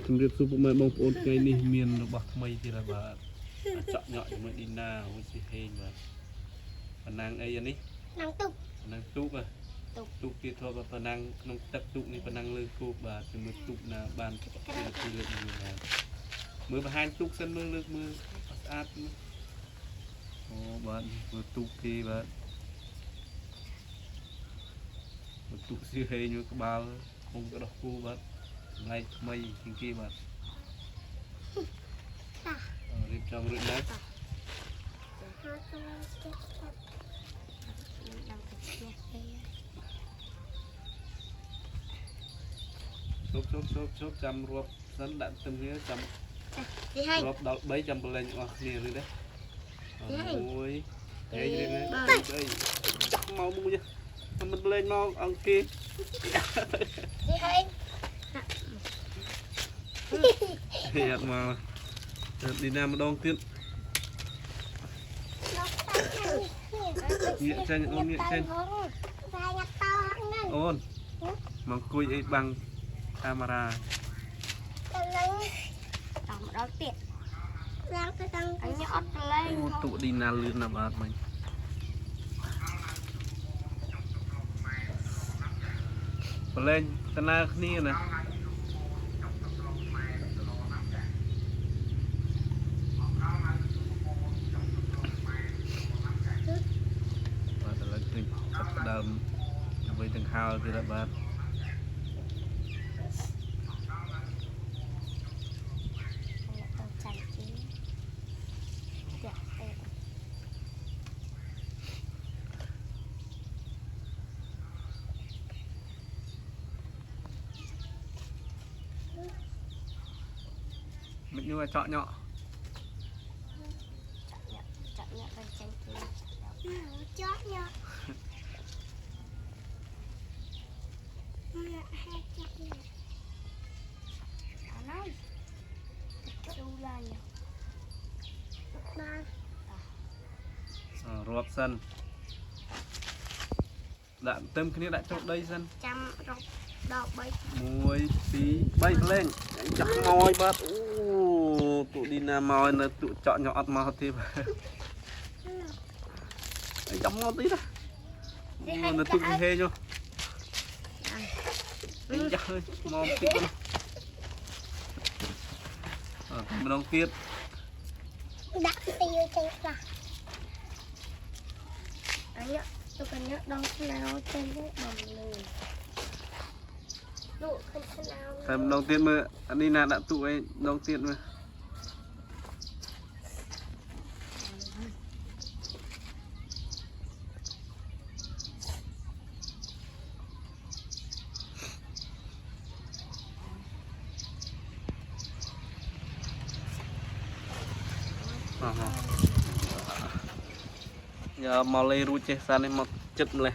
ជំរាបសួរពុកម៉ែបងប្អូនថ្ងៃនេះមានរបស់ថ្មីទៀតហើយបាទចក់ញក់ជាមួយឌីណាមួយស៊ីហេងបាទប៉ណ្ណាំងអីអានេះប៉ណ្ណាំងទូកប៉ណ្ណាំងទូកទូកទៀតធ្លាប់ប៉ណ្ណាំងក្នុងទឹកទូកនេះប៉ណ្ណាំងលើគោកបាទជាមួយទូកណាបានទីលើកនេះបាទមើលបង្ហាញទូកសិនមើលលើកមើលស្អាតអូបាទមើលទូកគេបាទទូកស៊ីហេងមួយក្បាលខ្ញុំក៏ដោះគូបាទឡៃថ្មីជាងគេបាទរៀបចំរួចแล้วជប់ចាំរាប់សិនដាក់ទឹមគ្នាចាំរាប់ដល់3ចាំប្រឡែងអស់គ្នាឬទេ1ហេរៀងនេះ3មកមួយមិនប្រឡែងមកអង្គគេហេអត់មកឌីណាម្ដងទៀតងាកចេញអូនងាកចេញអូនមកអង្គុយអីបាំងកាមេរ៉ាដល់ម្ដងទៀតឡើងទៅដល់អញអត់ប្រឡែងអូទូឌីណាលឿនណាស់បាទមិញប្រឡែងតាណាគ្នាណាដើមអ្វីទាំងហើទៀតបាទមិនយូរចော့ញក់ទៅចេញគេចော့ញក់រាប់សិនដាក់ទឹមគ្នាដាក់ចូលដីសិនចាំរកដល់3 1 2 3ប្រឡែងចាក់មកបាទអូទូឌីណាមកនៅទូចော့ញក់អត់មកទេបាទចាំមកទីណានៅទូហេញចាស់មកទីម្ដងទៀតដាក់ទីចេញខ្លះអញទៅកញ្ញក់ដងស្នោចេញទៅបំលឺលក់ឃើញស្នោតែម្ដងទៀតមើលអានេះណាដាក់ទូអីម្ដងទៀតមើលgiờ mà lấy ruột chết sao này mà chết lên